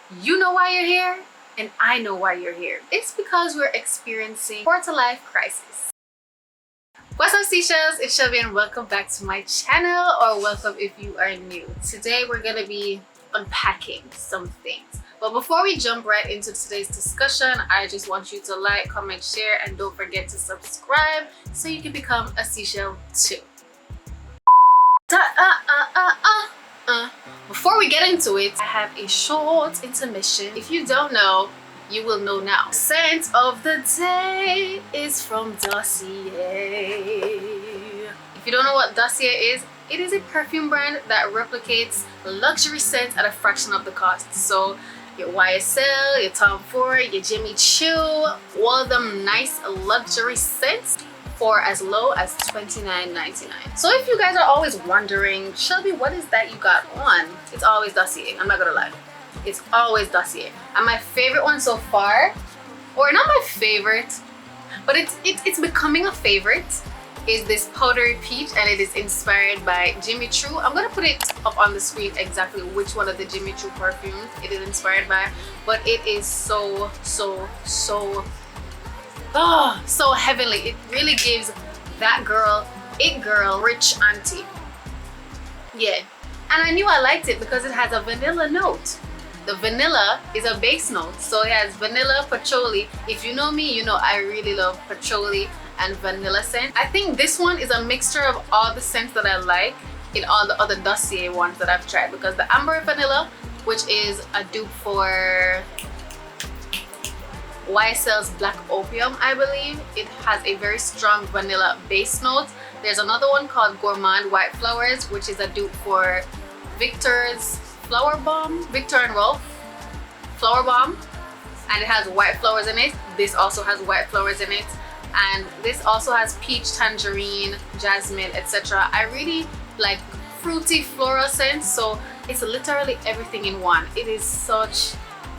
You know why you're here, and I know why you're here. It's because we're experiencing quarter-life crisis. What's up, seashells? It's Shelby and welcome back to my channel, or welcome if you are new. Today we're gonna be unpacking some things. But before we jump right into today's discussion, I just want you to like, comment, share, and don't forget to subscribe so you can become a seashell too. Before we get into it, I have a short intermission. If you don't know, you will know now. Scent of the day is from Dossier. If you don't know what Dossier is, it is a perfume brand that replicates luxury scents at a fraction of the cost. So your YSL, your Tom Ford, your Jimmy Choo, all of them nice luxury scents for as low as $29.99. So if you guys are always wondering, Shelby, what is that you got on? It's always Dossier. I'm not gonna lie. It's always Dossier. And my favorite one so far, or not my favorite, but it's becoming a favorite, is this powdery peach, and it is inspired by Jimmy Choo. I'm gonna put it up on the screen exactly which one of the Jimmy Choo perfumes it is inspired by, but it is so heavenly. It really gives that girl, it girl, rich auntie. Yeah, and I knew I liked it because it has a vanilla note. The vanilla is a base note, so it has vanilla, patchouli. If you know me, you know I really love patchouli and vanilla scent. I think this one is a mixture of all the scents that I like in all the other Dossier ones that I've tried, because the amber vanilla, which is a dupe for YSL's Black Opium, I believe, it has a very strong vanilla base note. There's another one called Gourmand White Flowers, which is a dupe for Victor's Flower Bomb, Victor and Rolf Flower Bomb, and it has white flowers in it. This also has white flowers in it, and this also has peach, tangerine, jasmine, etc. I really like fruity floral scents, so it's literally everything in one. It is such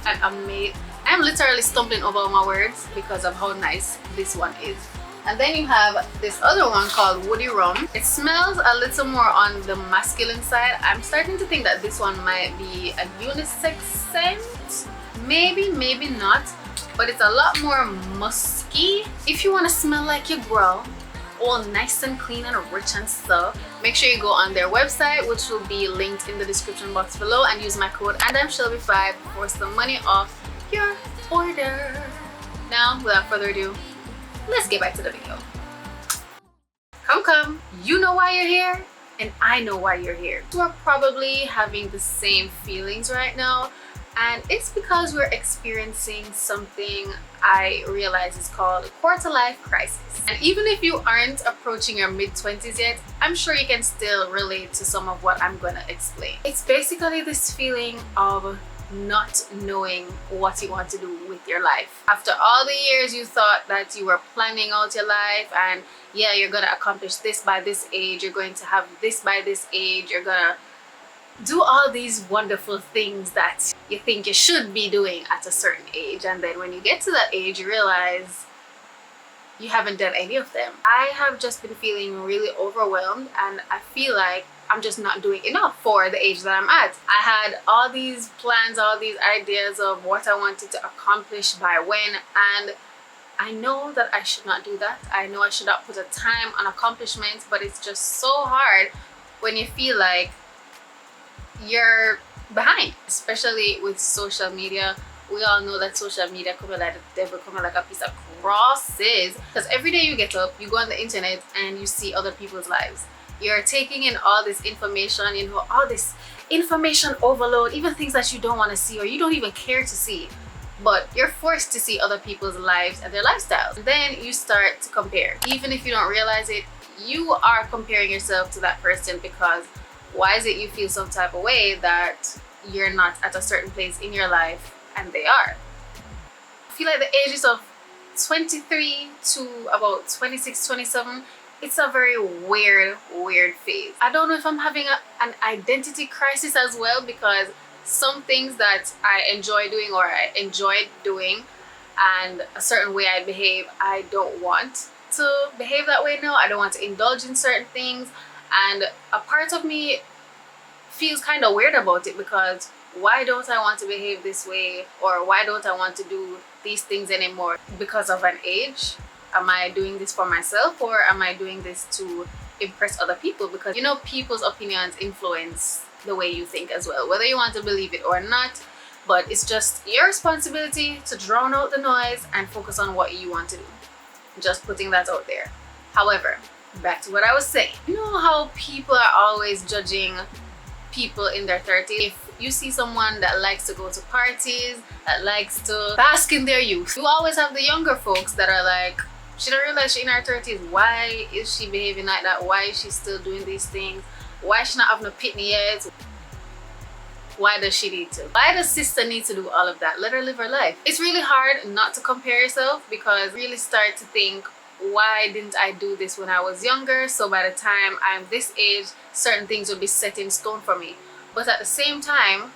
an amazing, I'm literally stumbling over my words because of how nice this one is. And then you have this other one called Woody Rum. It smells a little more on the masculine side. I'm starting to think that this one might be a unisex scent. Maybe, maybe not. But it's a lot more musky. If you want to smell like your girl, all nice and clean and rich and stuff, make sure you go on their website, which will be linked in the description box below, and use my code AndI'mShelby5 for some money off your order. Now, without further ado, let's get back to the video. Come, you know why you're here, and I know why you're here. We're probably having the same feelings right now, and it's because we're experiencing something I realize is called a quarter-life crisis. And even if you aren't approaching your mid-20s yet, I'm sure you can still relate to some of what I'm gonna explain. It's basically this feeling of not knowing what you want to do with your life. After all the years you thought that you were planning out your life, and yeah, you're gonna accomplish this by this age, you're going to have this by this age, you're gonna do all these wonderful things that you think you should be doing at a certain age, and then when you get to that age you realize you haven't done any of them. I have just been feeling really overwhelmed, and I feel like I'm just not doing enough for the age that I'm at. I had all these plans, all these ideas of what I wanted to accomplish by when, and I know that I should not do that. I know I should not put a time on accomplishments, but it's just so hard when you feel like you're behind, especially with social media. We all know that social media coming like the devil, coming like a piece of crosses, because every day you get up, you go on the internet and you see other people's lives. You're taking in all this information, you know, all this information overload, even things that you don't want to see or you don't even care to see, but you're forced to see other people's lives and their lifestyles. And then you start to compare. Even if you don't realize it, you are comparing yourself to that person, because why is it you feel some type of way that you're not at a certain place in your life and they are? I feel like the ages of 23 to about 26, 27, it's a very weird phase. I don't know if I'm having an identity crisis as well, because some things that I enjoy doing or I enjoyed doing and a certain way I behave, I don't want to behave that way now. I don't want to indulge in certain things, and a part of me feels kind of weird about it, because why don't I want to behave this way, or why don't I want to do these things anymore because of an age? Am I doing this for myself, or am I doing this to impress other people? Because you know, people's opinions influence the way you think as well, whether you want to believe it or not. But it's just your responsibility to drown out the noise and focus on what you want to do. Just putting that out there. However, back to what I was saying. You know how people are always judging people in their 30s? If you see someone that likes to go to parties, that likes to bask in their youth, you always have the younger folks that are like, she don't realize she's in her 30s. Why is she behaving like that? Why is she still doing these things? Why is she not having a pitney yet? Why does she need to? Why does sister need to do all of that? Let her live her life. It's really hard not to compare yourself, because you really start to think, why didn't I do this when I was younger? So by the time I'm this age, certain things will be set in stone for me. But at the same time,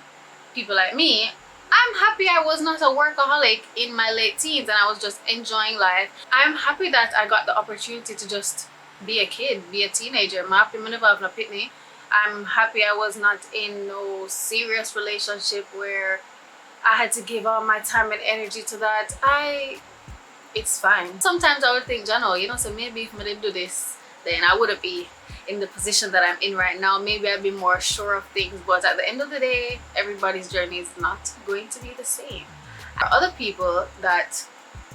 people like me, I'm happy I was not a workaholic in my late teens and I was just enjoying life. I'm happy that I got the opportunity to just be a kid, be a teenager. I'm happy I never have no pitney. I'm happy I was not in no serious relationship where I had to give all my time and energy to that. It's fine. Sometimes I would think, Jano, you know, so maybe if I didn't do this, then I wouldn't be in the position that I'm in right now. Maybe I'd be more sure of things. But at the end of the day, everybody's journey is not going to be the same. There are other people that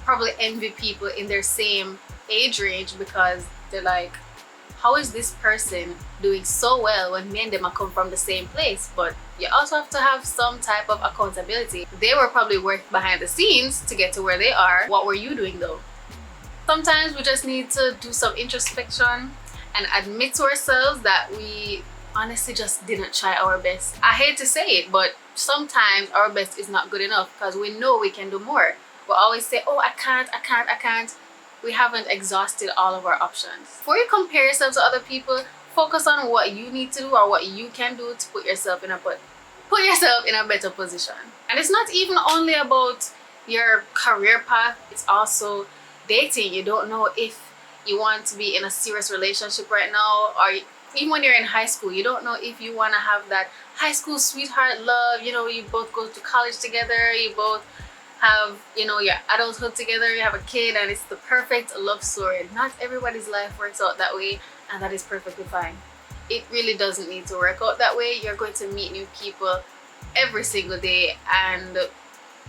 probably envy people in their same age range, because they're like, how is this person doing so well when me and them are come from the same place? But you also have to have some type of accountability. They were probably working behind the scenes to get to where they are. What were you doing though? Sometimes we just need to do some introspection and admit to ourselves that we honestly just didn't try our best. I hate to say it, but sometimes our best is not good enough, because we know we can do more. We always say, oh, I can't. We haven't exhausted all of our options. Before you compare yourself to other people, focus on what you need to do or what you can do to put yourself in a better position. And it's not even only about your career path, it's also dating. You don't know if you want to be in a serious relationship right now, or even when you're in high school, you don't know if you want to have that high school sweetheart love. You know, you both go to college together, you both have, you know, your adulthood together, you have a kid, and it's the perfect love story. Not everybody's life works out that way, and that is perfectly fine. It really doesn't need to work out that way. You're going to meet new people every single day, and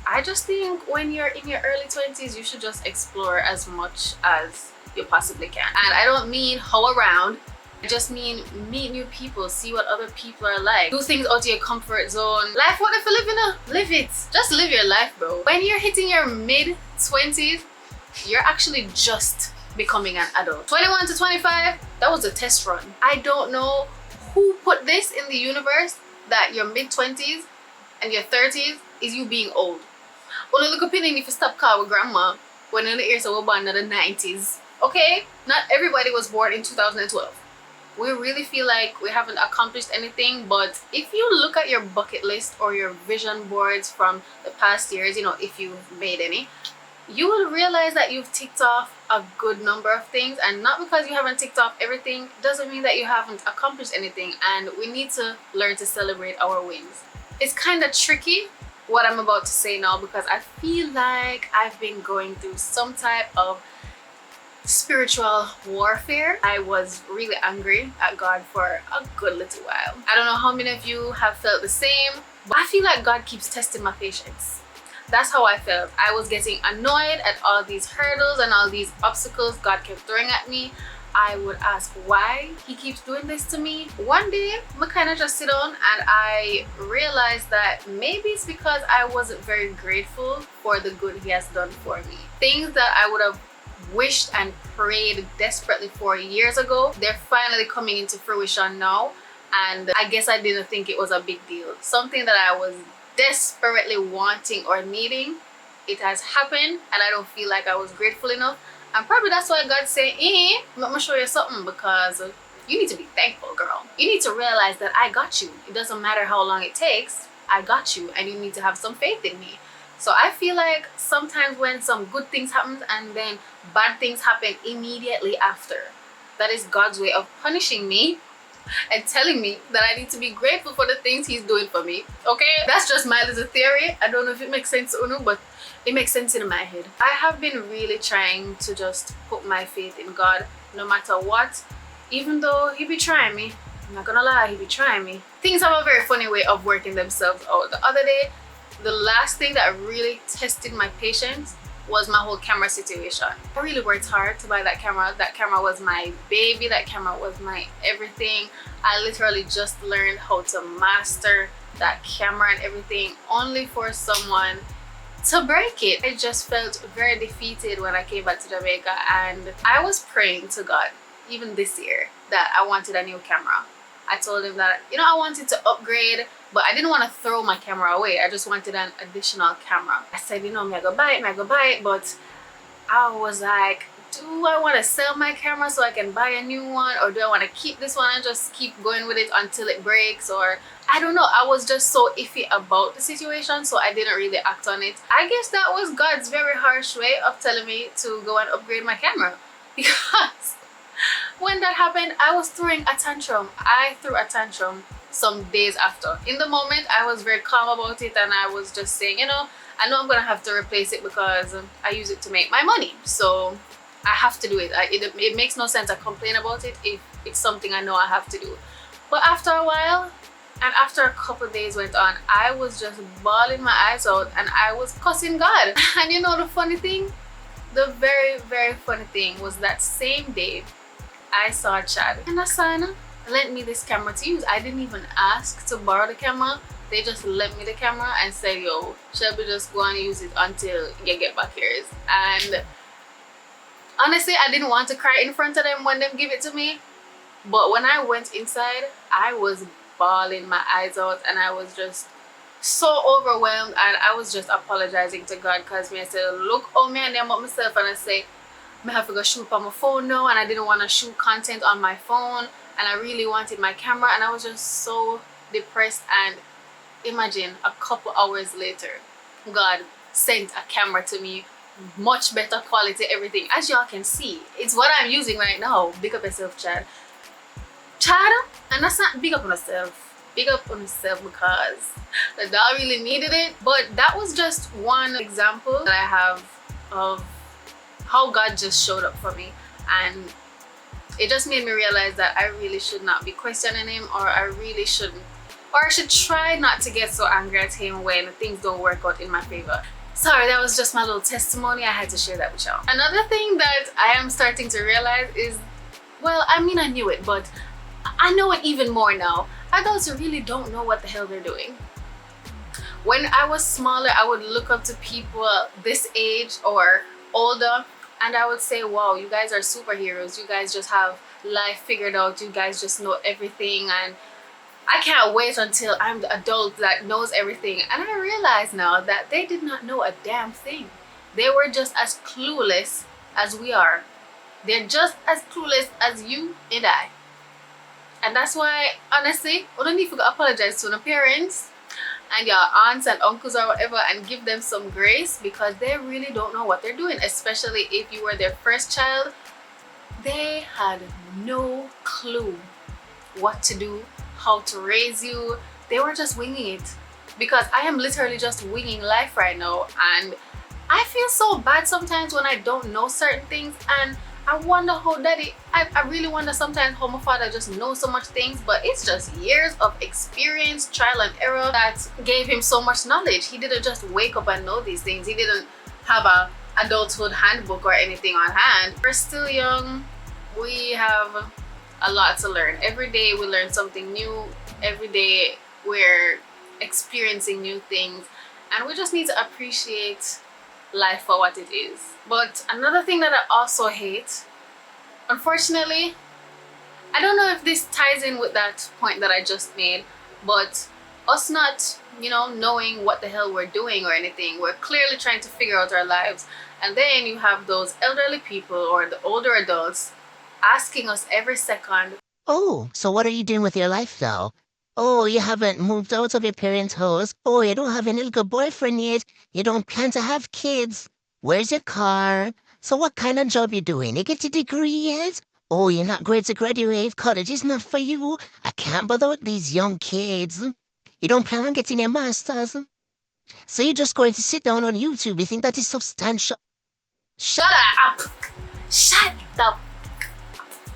I just think when you're in your early 20s, you should just explore as much as you possibly can. And I don't mean hoe around, I just mean meet new people, see what other people are like, do things out of your comfort zone. Life, what if you live in a live it? Just live your life, bro. When you're hitting your mid-20s, you're actually just becoming an adult. 21 to 25, that was a test run. I don't know who put this in the universe, that your mid-20s and your 30s is you being old. Only look opinion if you stop calling grandma when in the years we were born in the 90s. Okay? Not everybody was born in 2012. We really feel like we haven't accomplished anything, but if you look at your bucket list or your vision boards from the past years, you know, if you've made any, you will realize that you've ticked off a good number of things. And not because you haven't ticked off everything doesn't mean that you haven't accomplished anything. And we need to learn to celebrate our wins. It's kind of tricky what I'm about to say now, because I feel like I've been going through some type of spiritual warfare. I was really angry at God for a good little while. I don't know how many of you have felt the same, but I feel like God keeps testing my patience. That's how I felt. I was getting annoyed at all these hurdles and all these obstacles God kept throwing at me. I would ask why he keeps doing this to me. One day, I kind of just sit down and I realized that maybe it's because I wasn't very grateful for the good he has done for me. Things that I would have wished and prayed desperately for years ago, they're finally coming into fruition now, and I guess I didn't think it was a big deal. Something that I was desperately wanting or needing, it has happened, and I don't feel like I was grateful enough. And probably that's why God said, let me show you something, because you need to be thankful, girl. You need to realize that I got you. It doesn't matter how long it takes, I got you, and you need to have some faith in me. So I feel like sometimes when some good things happen and then bad things happen immediately after, that is God's way of punishing me and telling me that I need to be grateful for the things he's doing for me. Okay, that's just my little theory. I don't know if it makes sense to Uno, but it makes sense in my head. I have been really trying to just put my faith in God no matter what, even though he be trying me. I'm not gonna lie, he be trying me. Things have a very funny way of working themselves out. The other day, the last thing that really tested my patience was my whole camera situation. I really worked hard to buy that camera. That camera was my baby. That camera was my everything. I literally just learned how to master that camera and everything, only for someone to break it. I just felt very defeated when I came back to Jamaica, and I was praying to God, even this year, that I wanted a new camera. I told him that, you know, I wanted to upgrade, but I didn't want to throw my camera away. I just wanted an additional camera. I said, you know, may I go buy it, but I was like, do I want to sell my camera so I can buy a new one, or do I want to keep this one and just keep going with it until it breaks? Or I don't know. I was just so iffy about the situation, so I didn't really act on it. I guess that was God's very harsh way of telling me to go and upgrade my camera, because when that happened, I was throwing a tantrum. I threw a tantrum some days after. In the moment, I was very calm about it, and I was just saying, you know, I know I'm gonna have to replace it because I use it to make my money, so I have to do it. It makes no sense to complain about it if it's something I know I have to do. But after a while, and after a couple of days went on, I was just bawling my eyes out, and I was cussing God. And you know the funny thing? The very, very funny thing was that same day, I saw Chad and Asana lent me this camera to use. I didn't even ask to borrow the camera. They just lent me the camera and said, yo, Shelby, just go and use it until you get back here. And honestly, I didn't want to cry in front of them when they give it to me. But when I went inside, I was bawling my eyes out, and I was just so overwhelmed, and I was just apologizing to God, because me I said, look how me and them about myself, and I say, I have to go shoot on my phone now, and I didn't want to shoot content on my phone, and I really wanted my camera, and I was just so depressed. And imagine, a couple hours later, God sent a camera to me, much better quality, everything. As y'all can see, it's what I'm using right now. Big up yourself, Chad. Chad, and that's not big up on yourself. Big up on yourself, because the dog really needed it. But that was just one example that I have of how God just showed up for me, and it just made me realize that I really should not be questioning him, or I really shouldn't, or I should try not to get so angry at him when things don't work out in my favor. Sorry, that was just my little testimony. I had to share that with y'all. Another thing that I am starting to realize is, well, I mean, I knew it, but I know it even more now. Adults really don't know what the hell they're doing. When I was smaller, I would look up to people this age or older, and I would say, wow, you guys are superheroes. You guys just have life figured out. You guys just know everything, and I can't wait until I'm the adult that knows everything. And I realize now that they did not know a damn thing. They were just as clueless as we are. They're just as clueless as you and I. And that's why, honestly, we don't need to apologize to the parents and your aunts and uncles or whatever, and give them some grace, because they really don't know what they're doing. Especially if you were their first child, they had no clue what to do, how to raise you. They were just winging it, because I am literally just winging life right now, and I feel so bad sometimes when I don't know certain things. And I wonder how I really wonder sometimes how my father just knows so much things, but it's just years of experience, trial and error, that gave him so much knowledge. He didn't just wake up and know these things. He didn't have a adulthood handbook or anything on hand. We're still young. We have a lot to learn. Every day we learn something new. Every day we're experiencing new things, and we just need to appreciate life for what it is. But another thing that I also hate, unfortunately, I don't know if this ties in with that point that I just made, but us not, knowing what the hell we're doing or anything. We're clearly trying to figure out our lives, and then you have those elderly people or the older adults asking us every second, Oh, so what are you doing with your life though? Oh, you haven't moved out of your parents' house. Oh, you don't have any little boyfriend yet. You don't plan to have kids. Where's your car? So what kind of job you doing? You get your degree yet? Oh, you're not going to graduate. College is not for you. I can't bother with these young kids. You don't plan on getting your master's. So you're just going to sit down on YouTube. You think that is substantial? Shut up! Shut up!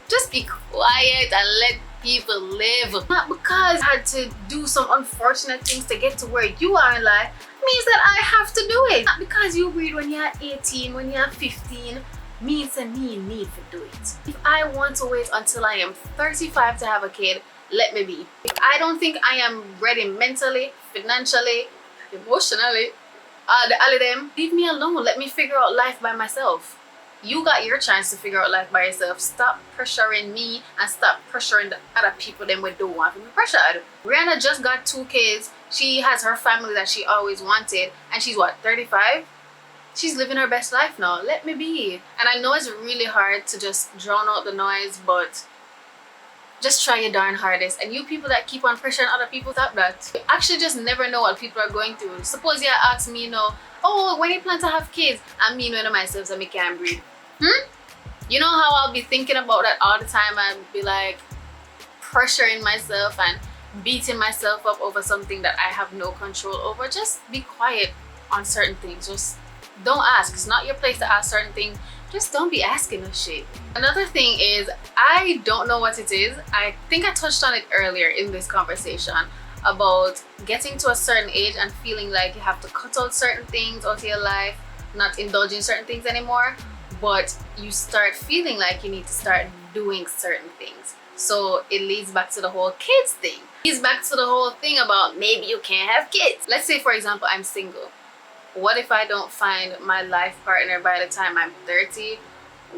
Just be quiet and let people live. Not because I had to do some unfortunate things to get to where you are in life means that I have to do it. Not because you read when you're 18, when you're 15, means that me need to do it. If I want to wait until I am 35 to have a kid, let me be. If I don't think I am ready mentally, financially, emotionally, all of them, leave me alone. Let me figure out life by myself. You got your chance to figure out life by yourself. Stop pressuring me and stop pressuring the other people them we don't want to be pressured. Rihanna just got 2 kids. She has her family that she always wanted, and she's what, 35? She's living her best life now. Let me be. And I know it's really hard to just drown out the noise, but just try your darn hardest. And you people that keep on pressuring other people, stop that. You actually just never know what people are going through. Suppose you ask me, oh, when you plan to have kids? I mean, when myself, so I can't breathe. You know how I'll be thinking about that all the time and be like pressuring myself and beating myself up over something that I have no control over. Just be quiet on certain things. Just don't ask. It's not your place to ask certain things. Just don't be asking us shit. Another thing is, I don't know what it is. I think I touched on it earlier in this conversation about getting to a certain age and feeling like you have to cut out certain things out of your life, not indulge in certain things anymore, but you start feeling like you need to start doing certain things. So it leads back to the whole kids thing. It leads back to the whole thing about maybe you can't have kids. Let's say, for example, I'm single. What if I don't find my life partner by the time I'm 30?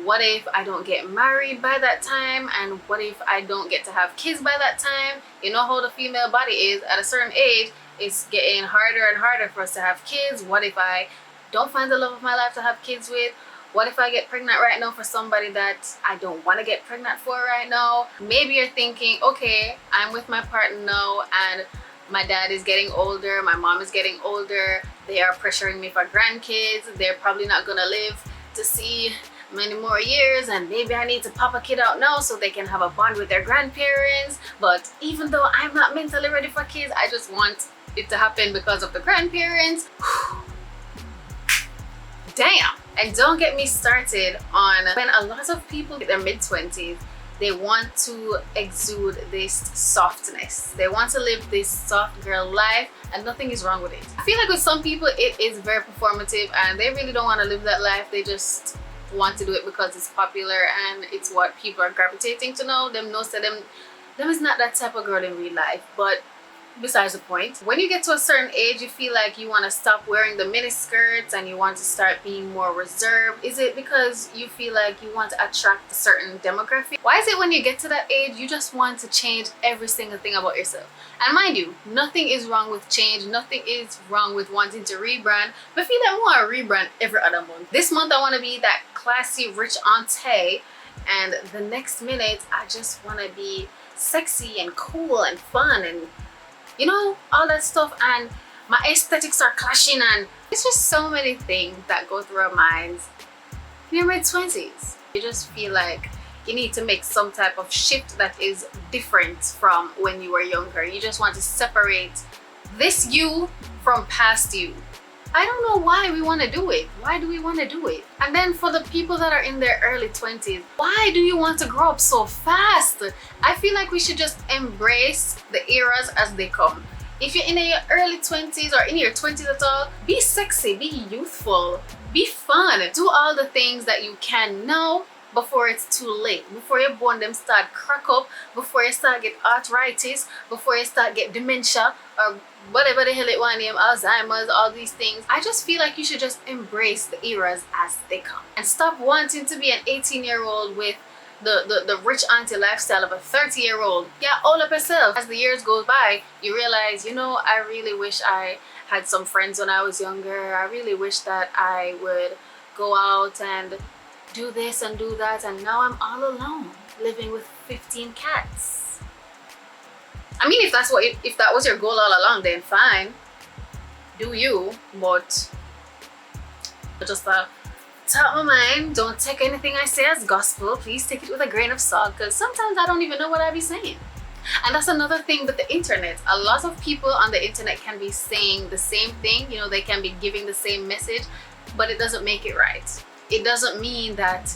What if I don't get married by that time? And what if I don't get to have kids by that time? You know how the female body is at a certain age. It's getting harder and harder for us to have kids. What if I don't find the love of my life to have kids with? What if I get pregnant right now for somebody that I don't want to get pregnant for right now? Maybe you're thinking, okay, I'm with my partner now and my dad is getting older, my mom is getting older, they are pressuring me for grandkids, they're probably not gonna live to see many more years, and maybe I need to pop a kid out now so they can have a bond with their grandparents. But even though I'm not mentally ready for kids, I just want it to happen because of the grandparents. Damn. And don't get me started on when a lot of people in their mid-20s, they want to exude this softness. They want to live this soft girl life, and nothing is wrong with it. I feel like with some people it is very performative and they really don't want to live that life. They just want to do it because it's popular and it's what people are gravitating to know. Them is not that type of girl in real life. But besides the point, when you get to a certain age, you feel like you want to stop wearing the mini skirts and you want to start being more reserved. Is it because you feel like you want to attract a certain demographic? Why is it when you get to that age, you just want to change every single thing about yourself? And mind you, nothing is wrong with change. Nothing is wrong with wanting to rebrand. But I feel like I want to rebrand every other month. This month, I want to be that classy, rich auntie. And the next minute, I just want to be sexy and cool and fun and all that stuff, and my aesthetics are clashing, and it's just so many things that go through our minds in your mid-20s. You just feel like you need to make some type of shift that is different from when you were younger. You just want to separate this you from past you. I don't know why we want to do it. Why do we want to do it? And then for the people that are in their early 20s, why do you want to grow up so fast? I feel like we should just embrace the eras as they come. If you're in your early 20s or in your 20s at all, be sexy, be youthful, be fun, do all the things that you can now before it's too late, before your bone them start crack up, before you start get arthritis, before you start get dementia or whatever the hell it want name, Alzheimer's, all these things. I just feel like you should just embrace the eras as they come and stop wanting to be an 18-year-old with the rich auntie lifestyle of a 30-year-old. Yeah, all up yourself. As the years go by, you realize, I really wish I had some friends when I was younger. I really wish that I would go out and do this and do that, and now I'm all alone living with 15 cats. I mean, if that was your goal all along, then fine, do you. But just top of my mind, don't take anything I say as gospel. Please take it with a grain of salt, because sometimes I don't even know what I be saying. And that's another thing with the internet. A lot of people on the internet can be saying the same thing, you know, they can be giving the same message, but it doesn't make it right. It doesn't mean that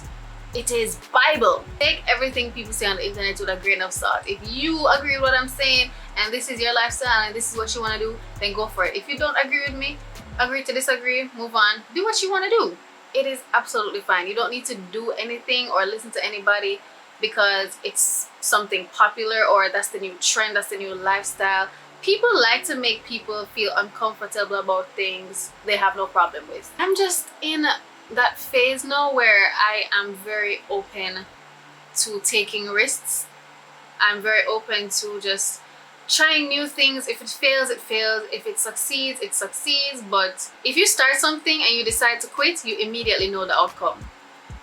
it is Bible. Take everything people say on the internet with a grain of salt. If you agree with what I'm saying and this is your lifestyle and this is what you want to do, then go for it. If you don't agree with me, agree to disagree, move on, do what you want to do. It is absolutely fine. You don't need to do anything or listen to anybody because it's something popular or that's the new trend, that's the new lifestyle. People like to make people feel uncomfortable about things they have no problem with. I'm just in that phase now where I am very open to taking risks. I'm very open to just trying new things. If it fails, it fails. If it succeeds, it succeeds. But if you start something and you decide to quit, you immediately know the outcome.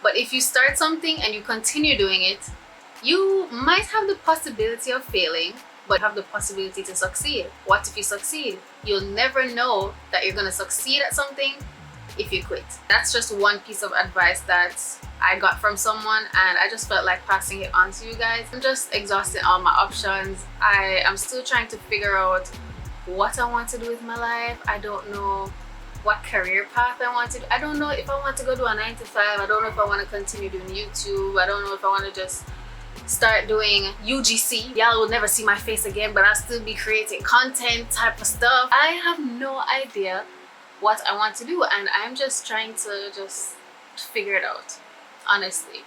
But if you start something and you continue doing it, you might have the possibility of failing, but have the possibility to succeed. What if you succeed? You'll never know that you're gonna succeed at something if you quit. That's just one piece of advice that I got from someone, and I just felt like passing it on to you guys. I'm just exhausting all my options. I am still trying to figure out what I want to do with my life. I don't know what career path I want to do. I don't know if I want to go do a 9 to 5. I don't know if I want to continue doing YouTube. I don't know if I want to just start doing UGC. Y'all will never see my face again, but I'll still be creating content type of stuff. I have no idea what I want to do, and I'm just trying to just figure it out. Honestly,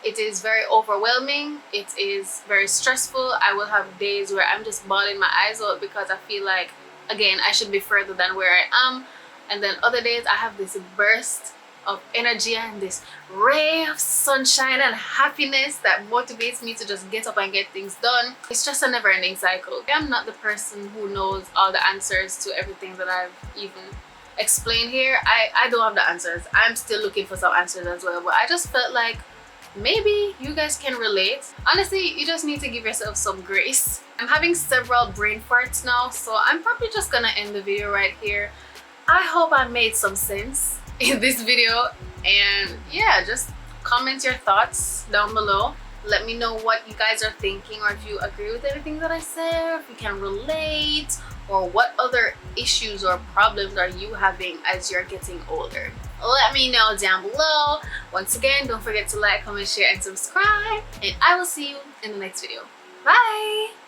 it is very overwhelming. It is very stressful. I will have days where I'm just bawling my eyes out because I feel like, again, I should be further than where I am. And then other days I have this burst of energy and this ray of sunshine and happiness that motivates me to just get up and get things done. It's just a never-ending cycle. I'm not the person who knows all the answers to everything that I've even explained here. I don't have the answers. I'm still looking for some answers as well, but I just felt like maybe you guys can relate. Honestly, you just need to give yourself some grace. I'm having several brain farts now, so I'm probably just gonna end the video right here. I hope I made some sense in this video, and yeah, just comment your thoughts down below. Let me know what you guys are thinking, or if you agree with anything that I said, or if you can relate, or what other issues or problems are you having as you're getting older. Let me know down below. Once again, don't forget to like, comment, share, and subscribe, and I will see you in the next video. Bye!